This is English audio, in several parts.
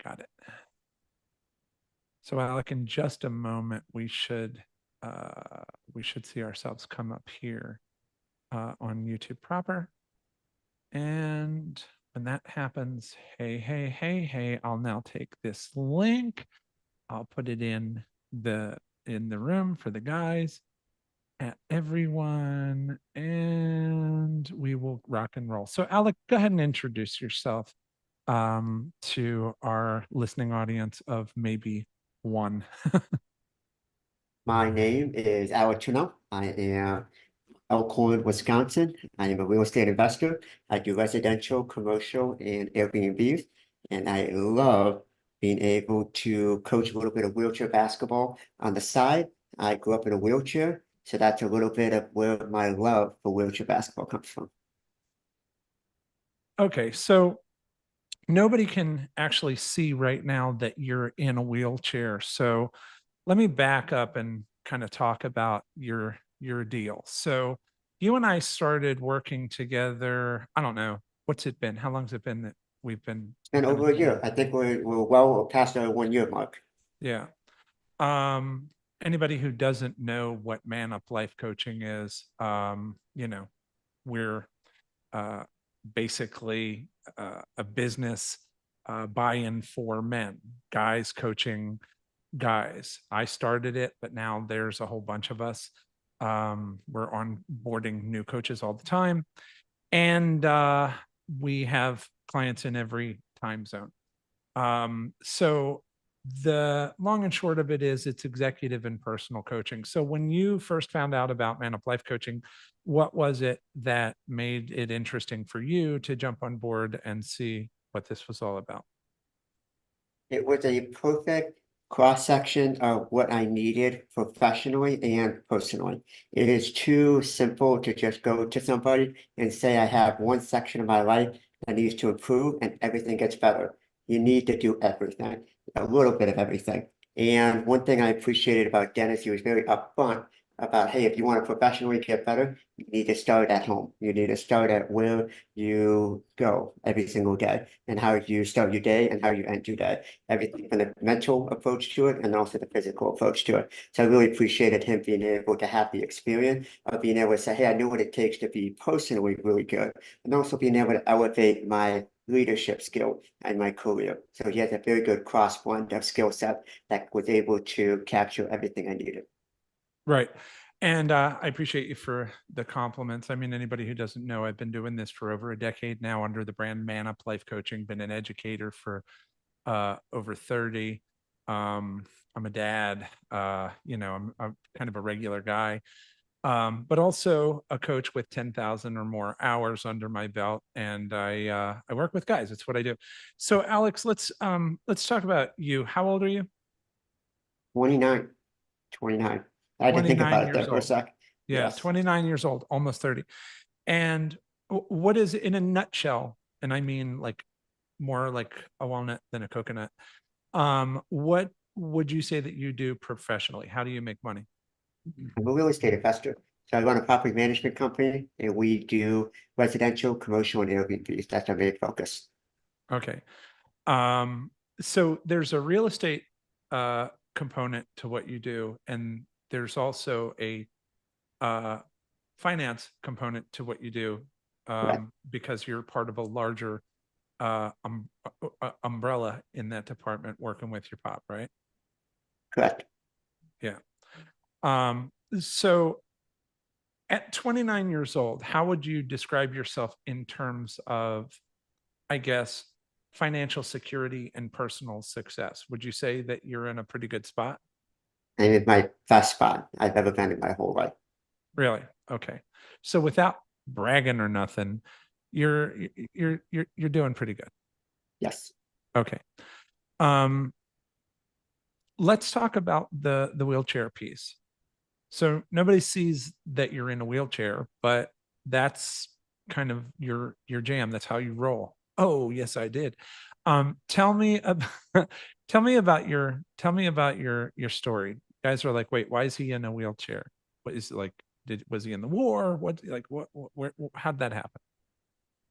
Got it. So Alec, in just a moment, we should see ourselves come up here on YouTube proper. And when that happens, hey, I'll now take this link. I'll put it in the room for the guys, at everyone, and we will rock and roll. So Alec, go ahead and introduce yourself to our listening audience of maybe one. My name is Alec Tranel. I am Elkhorn, Wisconsin. I am a real estate investor. I do residential, commercial, and Airbnbs. And I love being able to coach a little bit of wheelchair basketball on the side. I grew up in a wheelchair, so that's a little bit of where my love for wheelchair basketball comes from. Okay, so nobody can actually see right now that you're in a wheelchair. So let me back up and kind of talk about your deal. So you and I started working together. I don't know, what's it been? How long's it been that It's been we've been over a year. together? I think we're well past our 1 year mark. Yeah. Um, Anybody who doesn't know what Man Up Life Coaching is, we're uh, basically a business buy-in for men, guys coaching guys. I started it, but now there's a whole bunch of us. We're onboarding new coaches all the time, and we have clients in every time zone. So the long and short of it is it's executive and personal coaching. So when you first found out about Man Up Life Coaching, what was it that made it interesting for you to jump on board and see what this was all about? It was a perfect cross section of what I needed professionally and personally. It is too simple to just go to somebody and say, I have one section of my life that needs to improve and everything gets better. You need to do everything, a little bit of everything. And one thing I appreciated about Dennis, he was very upfront about, hey, if you want to professionally get better, you need to start at home. You need to start at where you go every single day and how you start your day and how you end your day. Everything from the mental approach to it and also the physical approach to it. So I really appreciated him being able to have the experience of being able to say, hey, I know what it takes to be personally really good, and also being able to elevate my leadership skill and my career. So he has a very good cross blend of skill set that was able to capture everything I needed. Right. And I appreciate you for the compliments. I mean, anybody who doesn't know, I've been doing this for over a decade now under the brand Man Up Life Coaching, been an educator for over 30. I'm a dad, I'm kind of a regular guy, but also a coach with 10,000 or more hours under my belt. And I work with guys. It's what I do. So Alex, let's talk about you. How old are you? 29, 29. I had to think 29 about it there years for a old. sec. Yeah, Yes. 29 years old, almost 30. And what is in a nutshell, and I mean like more like a walnut than a coconut, what would you say that you do professionally? How do you make money? I'm a real estate investor. So I run a property management company and we do residential, commercial, and Airbnbs. That's our main focus. Okay. Um, so there's a real estate component to what you do, and there's also a uh, finance component to what you do, Correct. because you're part of a larger umbrella in that department working with your pop, right? Correct. Yeah. So at 29 years old, how would you describe yourself in terms of, I guess, financial security and personal success? Would you say that you're in a pretty good spot? And it's my best spot I've ever been in my whole life. Really? Okay. So without bragging or nothing, you're you're doing pretty good. Yes. Okay. Um, let's talk about the wheelchair piece. So nobody sees that you're in a wheelchair, but that's kind of your jam. That's how you roll. Oh, yes, I did. Tell me about tell me about your story. Guys are like, wait, why is he in a wheelchair? What is it like? Was he in the war? What like where how'd that happen?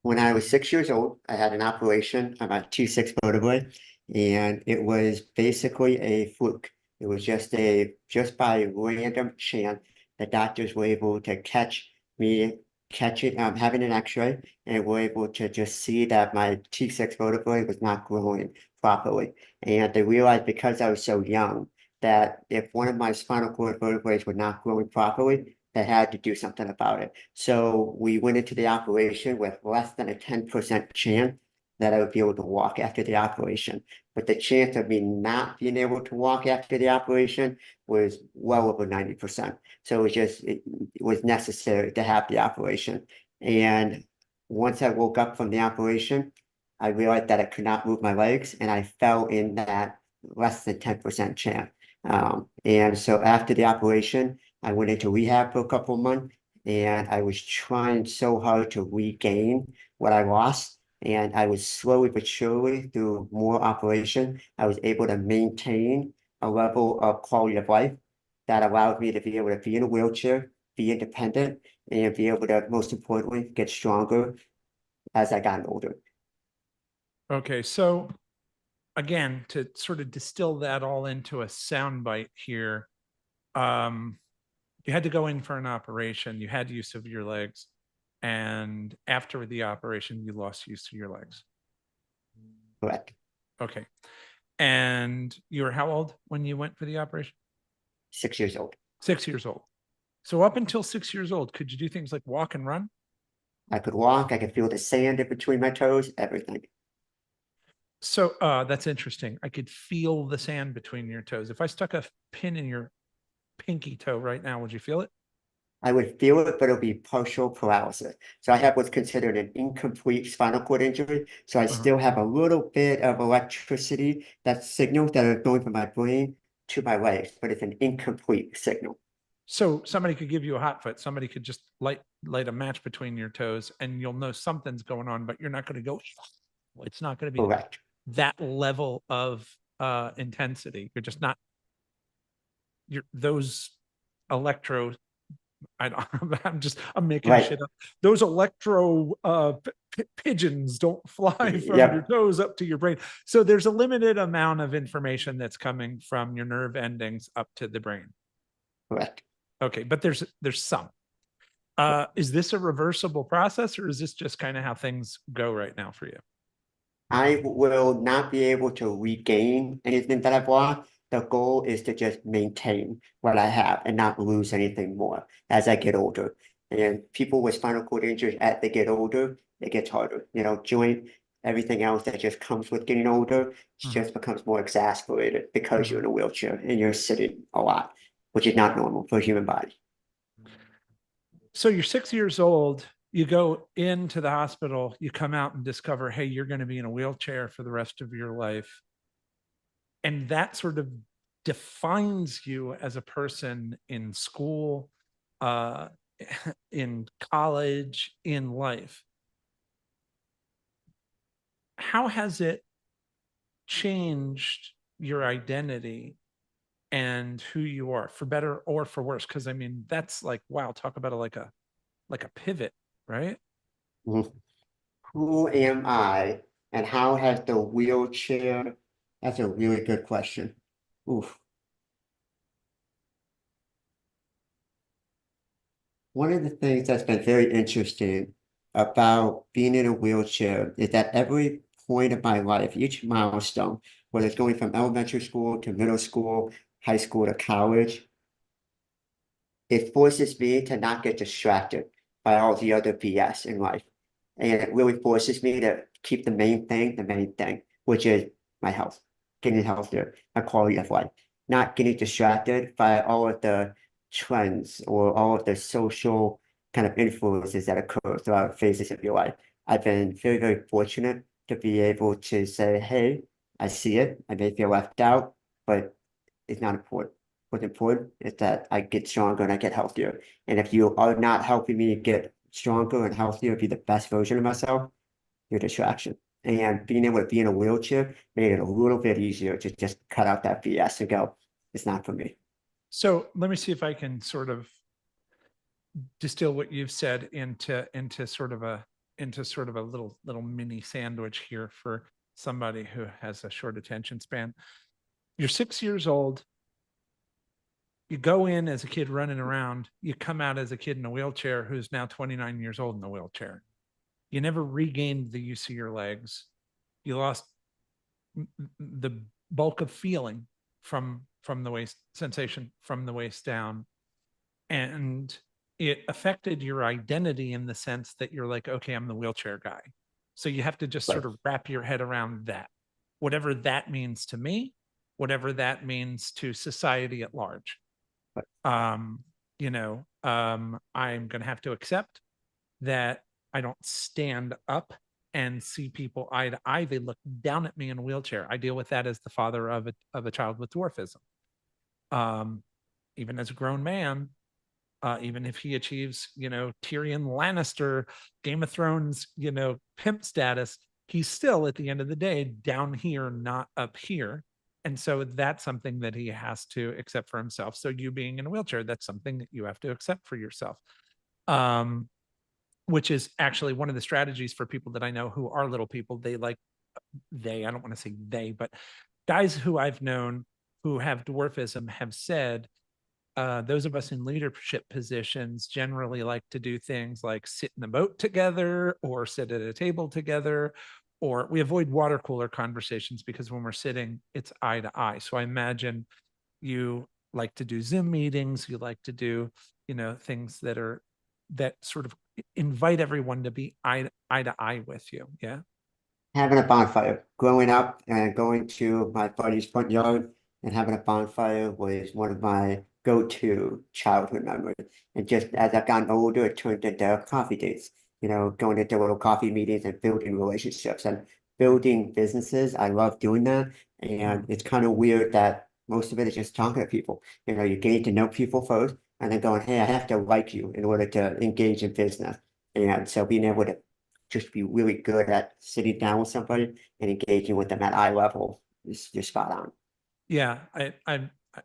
When I was 6 years old, I had an operation on my 2/6 vertebrae, And it was basically a fluke. It was just by random chance, the doctors were able to catch it, having an x-ray, and were able to just see that my T6 vertebrae was not growing properly. And they realized because I was so young, that if one of my spinal cord vertebrae were not growing properly, they had to do something about it. So we went into the operation with less than a 10% chance that I would be able to walk after the operation. But the chance of me not being able to walk after the operation was well over 90%. So it was necessary to have the operation. And once I woke up from the operation, I realized that I could not move my legs, and I fell in that less than 10% chance. And so after the operation, I went into rehab for a couple of months, and I was trying so hard to regain what I lost. And I was slowly but surely, through more operation, I was able to maintain a level of quality of life that allowed me to be able to be in a wheelchair, be independent, and be able to, most importantly, get stronger as I got older. Okay, so again, to sort of distill that all into a soundbite here, um, you had to go in for an operation, you had use of your legs, and after the operation, you lost use of your legs. Correct. Okay. And you were how old when you went for the operation? 6 years old. 6 years old. So up until 6 years old, could you do things like walk and run? I could walk, I could feel the sand in between my toes, everything. So that's interesting. I could feel the sand between your toes. If I stuck a pin in your pinky toe right now, would you feel it? I would feel it, but it would be partial paralysis. So I have what's considered an incomplete spinal cord injury. So I Uh-huh. still have a little bit of electricity, that signals that are going from my brain to my legs, but it's an incomplete signal. So somebody could give you a hot foot. Somebody could just light a match between your toes, and you'll know something's going on, but you're not going to go. It's not going to be Correct. that level of intensity. You're just not. You're those electro. I don't. I'm making Right. shit up. Those electro pigeons don't fly from your Yep. toes up to your brain. So there's a limited amount of information that's coming from your nerve endings up to the brain. Correct. Okay, but there's some. Is this a reversible process, or is this just kind of how things go right now for you? I will not be able to regain anything that I've lost. The goal is to just maintain what I have and not lose anything more as I get older. And people with spinal cord injuries, as they get older, it gets harder. You know, joint, everything else that just comes with getting older, it Mhm, just becomes more exacerbated because you're mhm. in a wheelchair and you're sitting a lot, which is not normal for a human body. So you're 6 years old. You go into the hospital. You come out and discover, hey, you're going to be in a wheelchair for the rest of your life, and that sort of defines you as a person in school, uh, in college, in life. How has it changed your identity and who you are, for better or for worse? Because I mean, that's like, wow, talk about like a pivot, right? Mhm. Who am I and how has the wheelchair? That's a really good question. Oof. One of the things that's been very interesting about being in a wheelchair is that every point of my life, each milestone, whether it's going from elementary school to middle school, high school to college, it forces me to not get distracted by all the other BS in life. And it really forces me to keep the main thing, which is my health, getting healthier, my quality of life, not getting distracted by all of the trends or all of the social kind of influences that occur throughout phases of your life. I've been very, very fortunate to be able to say, hey, I see it. I may feel left out, but it's not important. What's important is that I get stronger and I get healthier. And if you are not helping me get stronger and healthier, be the best version of myself, you're a distraction. And being able to be in a wheelchair made it a little bit easier to just cut out that BS and go, it's not for me. So let me see if I can sort of distill what you've said into sort of a little mini sandwich here for somebody who has a short attention span. You're 6 years old. You go in as a kid running around. You come out as a kid in a wheelchair who's now 29 years old in a wheelchair. You never regained the use of your legs. You lost the bulk of feeling from the waist sensation from the waist down, and it affected your identity in the sense that you're like, okay, I'm the wheelchair guy. So you have to just Right. sort of wrap your head around that, whatever that means to me, whatever that means to society at large. Right. I'm going to have to accept that I don't stand up and see people eye to eye. They look down at me in a wheelchair. I deal with that as the father of a child with dwarfism. Um, Even as a grown man, even if he achieves, Tyrion Lannister, Game of Thrones, pimp status, he's still at the end of the day down here, not up here. And so that's something that he has to accept for himself. So you being in a wheelchair, that's something that you have to accept for yourself. Which is actually one of the strategies for people that I know who are little people. I don't want to say they, but guys who I've known who have dwarfism have said, those of us in leadership positions generally like to do things like sit in the boat together or sit at a table together, or we avoid water cooler conversations because when we're sitting, it's eye to eye. So I imagine you like to do Zoom meetings, you like to do, things that sort of invite everyone to be eye to eye with you. Yeah. Having a bonfire. Growing up and going to my buddy's front yard and having a bonfire was one of my go-to childhood memories. And just as I've gotten older, it turned into coffee dates, going into little coffee meetings and building relationships and building businesses. I love doing that. And Mm. it's kind of weird that most of it is just talking to people. You're getting to know people first and then going, hey, I have to like you in order to engage in business. And so being able to just be really good at sitting down with somebody and engaging with them at eye level is you're spot on. Yeah,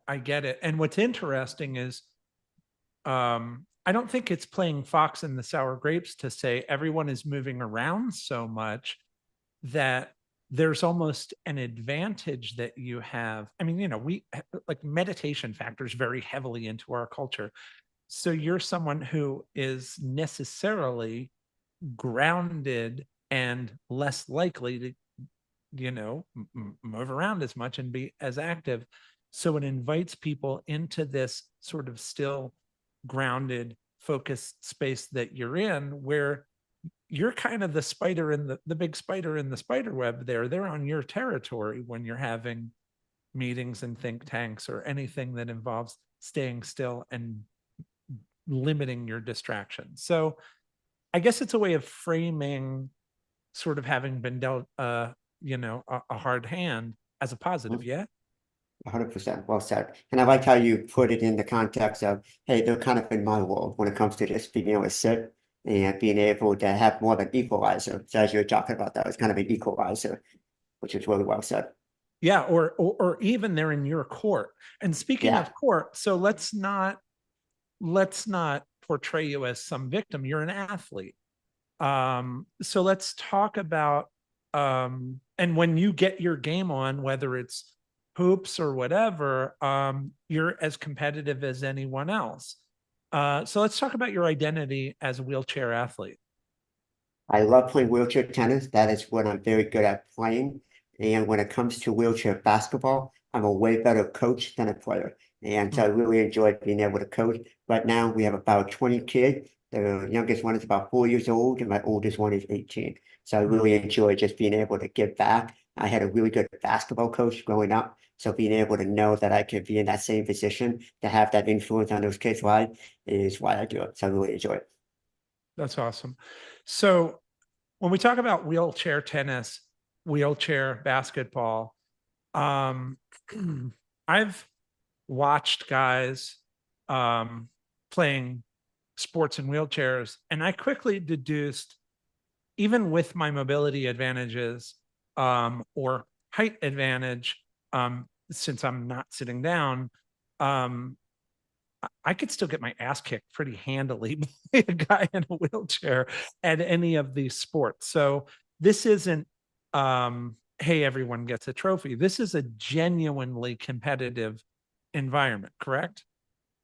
I get it. And what's interesting is, I don't think it's playing fox in the sour grapes to say everyone is moving around so much that there's almost an advantage that you have. I mean, we like meditation factors very heavily into our culture. So you're someone who is necessarily grounded and less likely to, move around as much and be as active. So it invites people into this sort of still grounded, focused space that you're in, where you're kind of the spider in the big spider in the spider web there. They're on your territory when you're having meetings and think tanks or anything that involves staying still and limiting your distractions. So I guess it's a way of framing sort of having been dealt, a hard hand as a positive. Yeah. 100% well said. And I like how you put it in the context of, hey, they're kind of in my world when it comes to just being able to sit and being able to have more of an equalizer. So as you were talking about that, it's kind of an equalizer, which is really well said. Yeah. Or even they're in your court. And speaking Yeah. of court, so let's not portray you as some victim. You're an athlete. So let's talk about, and when you get your game on, whether it's hoops or whatever, you're as competitive as anyone else. So let's talk about your identity as a wheelchair athlete. I love playing wheelchair tennis. That is what I'm very good at playing. And when it comes to wheelchair basketball, I'm a way better coach than a player. And so I Hmm. really enjoy being able to coach. Right now, we have about 20 kids. The youngest one is about 4 years old, and my oldest one is 18. So I Hmm. really enjoy just being able to give back. I had a really good basketball coach growing up. So being able to know that I could be in that same position to have that influence on those kids' lives is why I do it. So I really enjoy it. That's awesome. So when we talk about wheelchair tennis, wheelchair basketball, um, I've watched guys playing sports in wheelchairs, and I quickly deduced, even with my mobility advantages, or height advantage, since I'm not sitting down, um, I could still get my ass kicked pretty handily by a guy in a wheelchair at any of these sports. So this isn't, hey, everyone gets a trophy. This is a genuinely competitive environment, correct?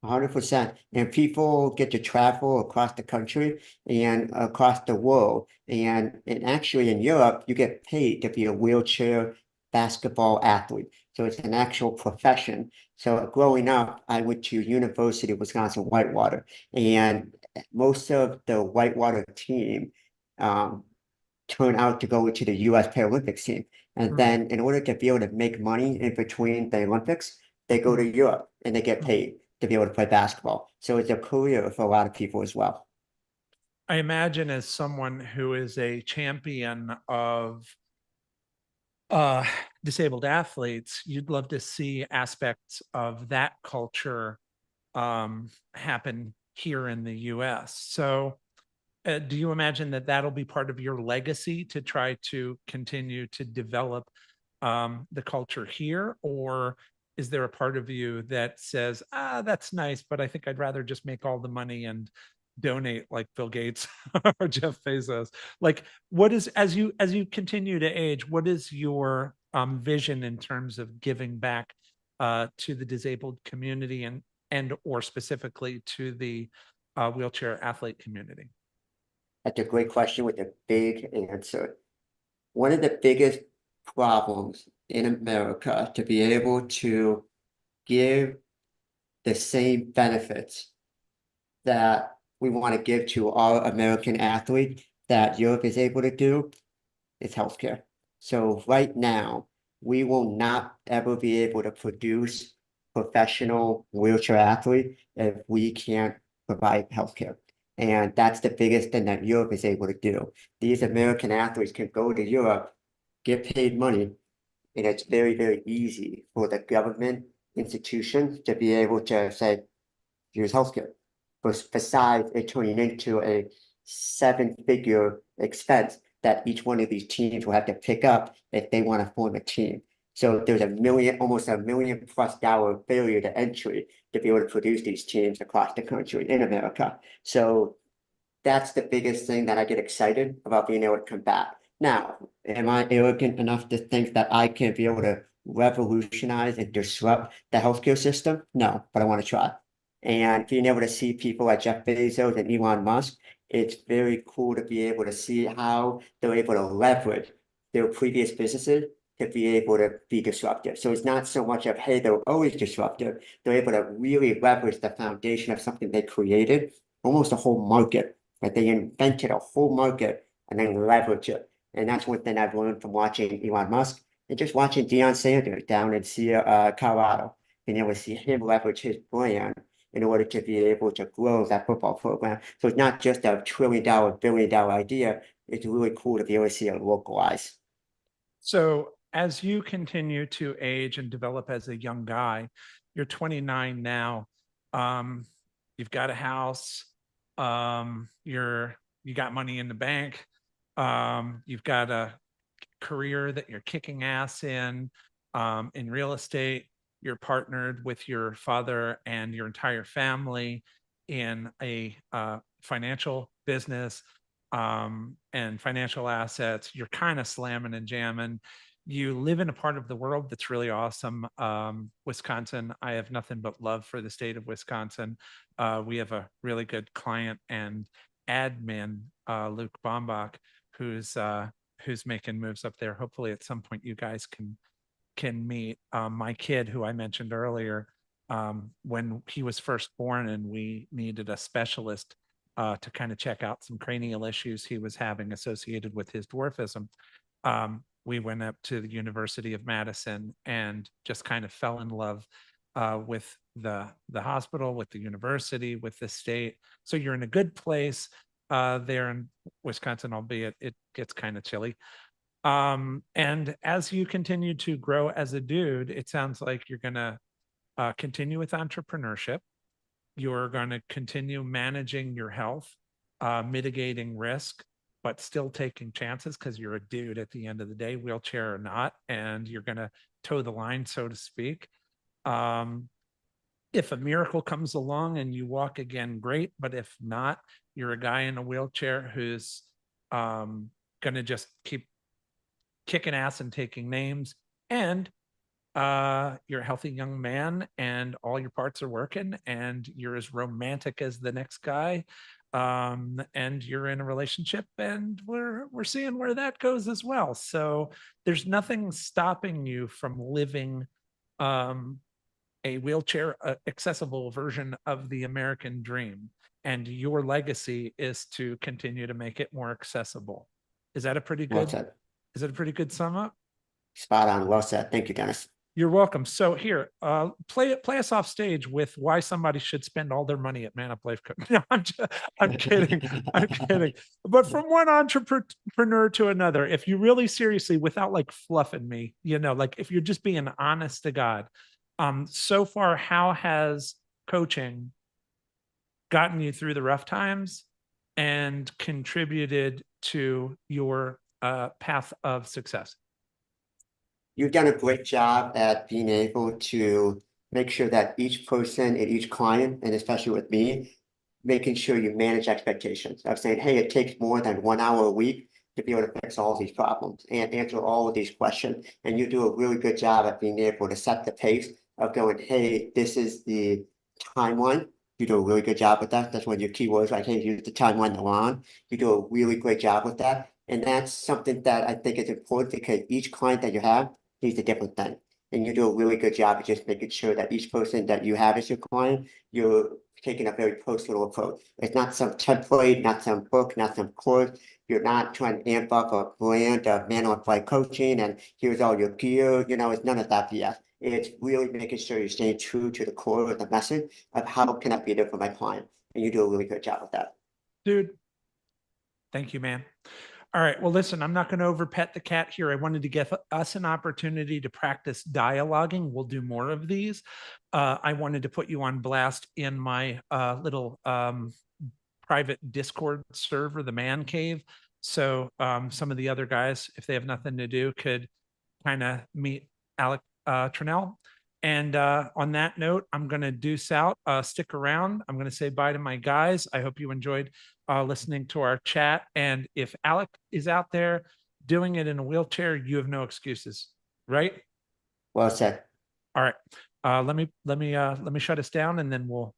100%. And people get to travel across the country and across the world. And actually in Europe, you get paid to be a wheelchair basketball athlete. So it's an actual profession. So growing up, I went to University of Wisconsin Whitewater, and most of the Whitewater team um, turn out to go into the US Paralympics team. And Mm, then in order to be able to make money in between the Olympics, they go to mm, Europe and they get mm. paid to be able to play basketball. So it's a career for a lot of people as well. I imagine as someone who is a champion of uh, disabled athletes, you'd love to see aspects of that culture happen here in the US. So, do you imagine that that'll be part of your legacy to try to continue to develop the culture here? Or is there a part of you that says, ah, that's nice, but I think I'd rather just make all the money and donate like Bill Gates or Jeff Bezos? Like, what is, as you continue to age, what is your vision in terms of giving back to the disabled community and or specifically to the wheelchair athlete community? That's a great question with a big answer. One of the biggest problems in America to be able to give the same benefits that we want to give to our American athlete that Europe is able to do is healthcare. So right now, we will not ever be able to produce professional wheelchair athlete if we can't provide healthcare. And that's the biggest thing that Europe is able to do. These American athletes can go to Europe, get paid money, and it's very, very easy for the government institutions to be able to say, here's healthcare. But besides it turning into a seven-figure expense that each one of these teams will have to pick up if they want to form a team. So there's almost $1 million+ barrier to entry to be able to produce these teams across the country in America. So that's the biggest thing that I get excited about being able to combat. Now, am I arrogant enough to think that I can be able to revolutionize and disrupt the healthcare system? No, but I want to try. And being able to see people like Jeff Bezos and Elon Musk, it's very cool to be able to see how they're able to leverage their previous businesses to be able to be disruptive. So it's not so much of, hey, they're always disruptive. They're able to really leverage the foundation of something they created, almost a whole market. Like they invented a whole market and then leverage it. And that's one thing I've learned from watching Elon Musk and just watching Deion Sanders down in Colorado, being able to see him leverage his brand in order to be able to grow that football program. So it's not just a $1 trillion, $1 billion idea. It's really cool to be able to see it localized. So as you continue to age and develop as a young guy, you're 29 now. Um, you've got a house. You got money in the bank. You've got a career that you're kicking ass in real estate. You're partnered with your father and your entire family in a financial business and financial assets. You're kind of slamming and jamming. You live in a part of the world that's really awesome. Wisconsin, I have nothing but love for the state of Wisconsin. We have a really good client and admin, Luke Bombach, who's making moves up there. Hopefully, at some point, you guys can meet. My kid, who I mentioned earlier, when he was first born, and we needed a specialist to kind of check out some cranial issues he was having associated with his dwarfism. We went up to the University of Madison and just kind of fell in love with the hospital, with the university, with the state. So you're in a good place there in Wisconsin, albeit it gets kind of chilly. And as you continue to grow as a dude, it sounds like you're going to continue with entrepreneurship. You're going to continue managing your health, mitigating risk, but still taking chances because you're a dude at the end of the day, wheelchair or not, and you're going to toe the line, so to speak. Um, if a miracle comes along and you walk again, great. But if not, you're a guy in a wheelchair who's going to just keep kicking ass and taking names, and you're a healthy young man and all your parts are working and you're as romantic as the next guy, and you're in a relationship and we're seeing where that goes as well. So there's nothing stopping you from living um a wheelchair accessible version of the American dream, and your legacy is to continue to make it more accessible. Is that a pretty Well good said. is that a pretty good sum up? Spot on. Well said. Thank you, Dennis. You're welcome. So here, play us off stage with why somebody should spend all their money at Man Up Life Coach. No, I'm kidding. I'm kidding. But from one entrepreneur to another, if you really seriously, without like fluffing me, like if you're just being honest to God, so far, how has coaching gotten you through the rough times and contributed to your path of success? You've done a great job at being able to make sure that each person and each client, and especially with me, making sure you manage expectations of saying, hey, it takes more than 1 hour a week to be able to fix all these problems and answer all of these questions. And you do a really good job at being able to set the pace of going, hey, this is the timeline. You do a really good job with that. That's one of your keywords, like, hey, use the timeline to on. You do a really great job with that. And that's something that I think is important because each client that you have needs a different thing. And you do a really good job of just making sure that each person that you have as your client, you're taking a very personal approach. It's not some template, not some book, not some course. You're not trying to amp up a brand of manual applied coaching and here's all your gear. It's none of that BS. It's really making sure you're staying true to the core of the message of how can I be there for my client. And you do a really good job with that. Dude, thank you, man. All right. Well, listen, I'm not going to over pet the cat here. I wanted to give us an opportunity to practice dialoguing. We'll do more of these. I wanted to put you on blast in my little private Discord server, the Man Cave. So some of the other guys, if they have nothing to do, could kind of meet Alec Tranel. And on that note, I'm going to deuce out. Stick around. I'm going to say bye to my guys. I hope you enjoyed listening to our chat. And if Alec is out there doing it in a wheelchair, you have no excuses, right? Well said. All right. Let me shut us down, and then we'll